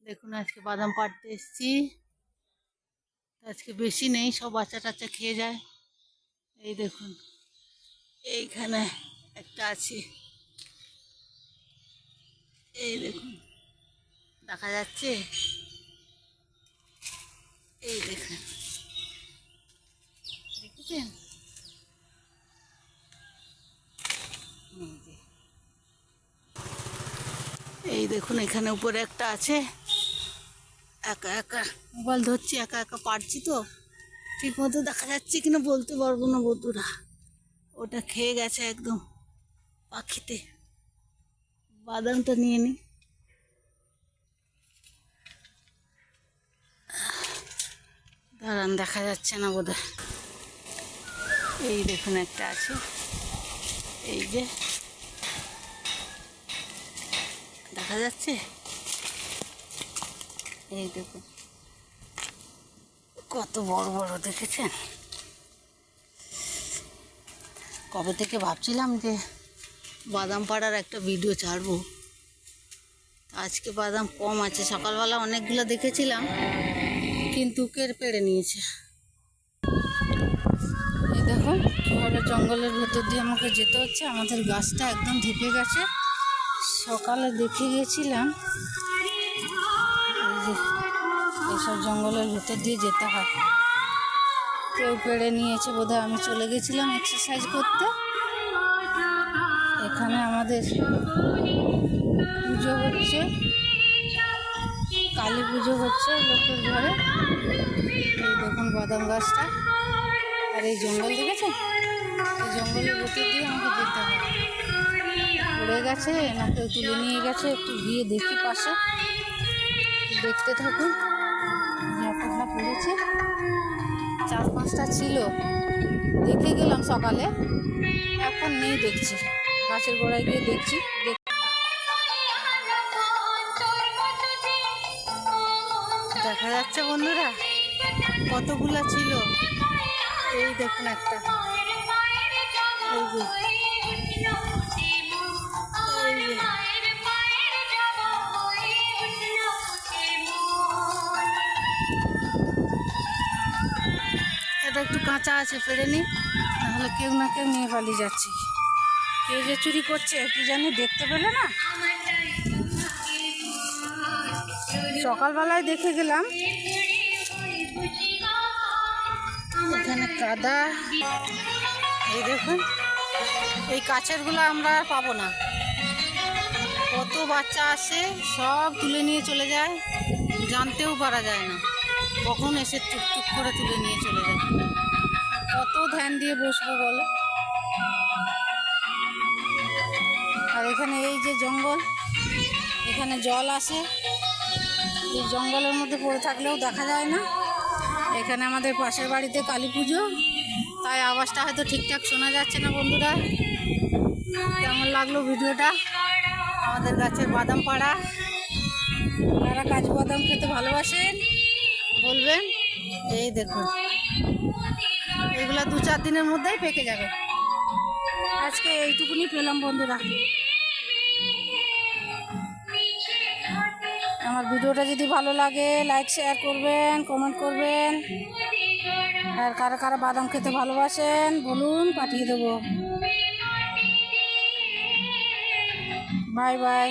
দেখুন আজকে বাদাম পাড়তে এসেছি। আজকে বেশি নেই, সব বাচ্চা টাচ্চা খেয়ে যায়। এই দেখুন এইখানে একটা আছে, এই দেখুন দেখা যাচ্ছে, এই দেখুন দেখেছেন, এই দেখুন এখানে উপরে একটা আছে। একা একা মোবাইল ধরছি, একা একা পারছি তো ঠিক মতো দেখা যাচ্ছে কিনা বলতে পারবো না বন্ধুরা। ওটা খেয়ে গেছে একদম পাখিতে। বাদামটা নিয়ে নি, দাঁড়ান দেখা যাচ্ছে না বোধহয়। এই দেখুন একটা আছে, এই যে দেখা যাচ্ছে, এই দেখুন কত বড় বড় দেখেছেন। কবে থেকে ভাবছিলাম যে বাদাম পাড়ার একটা ভিডিও ছাড়বো। আজকে বাদাম কম আছে, সকালবেলা অনেকগুলো দেখেছিলাম কিন্তু পেড়ে নিয়েছে। এই দেখুন কীভাবে জঙ্গলের ভেতর দিয়ে আমাকে যেতে হচ্ছে। আমাদের গাছটা একদম ঢেকে গেছে। সকালে দেখে গিয়েছিলাম এই যে এইসব জঙ্গলের ভেতর দিয়ে যেতে হয়। কেউ পেড়ে নিয়েছে বোধহয়, আমি চলে গেছিলাম এক্সারসাইজ করতে। এখানে আমাদের পুজো হচ্ছে, কালী পুজো হচ্ছে লোকের ঘরে। এই দেখুন বাদাম গাছটা আর এই জঙ্গল দেখেছেন, এই জঙ্গলের ভেতর দিয়ে আমাকে যেতে হয়। পড়ে গেছে না কেউ তুলে নিয়ে গেছে, একটু গিয়ে দেখি পাশে, দেখতে থাকুন। যতটা পড়েছে 4-5টা ছিল, দেখে গেলাম সকালে, এখন নেই দেখছি। গাছের গোড়ায় গিয়ে দেখছি, দেখা যাচ্ছে বন্ধুরা কতগুলা ছিল। এই দেখুন একটা, এই যে এটা একটু কাঁচা আছে, পেড়ে নি, নাহলে কেউ না কেউ নিয়ে পালিয়ে যাচ্ছে। কেউ যে চুরি করছে কি জানি, দেখতে পেলে না। সকালবেলায় দেখে গেলাম। এখানে কাদা, এই দেখুন এই কাছেরগুলো আমরা আর পাবো না। কত বাচ্চা আসে, সব তুলে নিয়ে চলে যায়, জানতেও পারা যায় না কখন এসে টুকটুক করে তুলে নিয়ে চলে যায়। কত ধ্যান দিয়ে বসবো বলো। আর এখানে এই যে জঙ্গল, এখানে জল আসে, এই জঙ্গলের মধ্যে পড়ে থাকলেও দেখা যায় না। এখানে আমাদের পাশের বাড়িতে কালী পুজো, তাই আওয়াজটা হয়তো ঠিকঠাক শোনা যাচ্ছে না বন্ধুরা। কেমন লাগলো ভিডিওটা? আমাদের গাছের বাদাম পাড়া, যারা কাজু বাদাম খেতে ভালোবাসেন বলবেন। এই দেখুন এগুলা 2-4 দিনের মধ্যেই পেকে যাবে। আজকে এইটুকুনি পেলাম বন্ধুরা। আমার ভিডিওটা যদি ভালো লাগে লাইক শেয়ার করবেন, কমেন্ট করবেন। আর কারা কারা বাদাম খেতে ভালোবাসেন বলুন, পাঠিয়ে দেবো। Bye bye.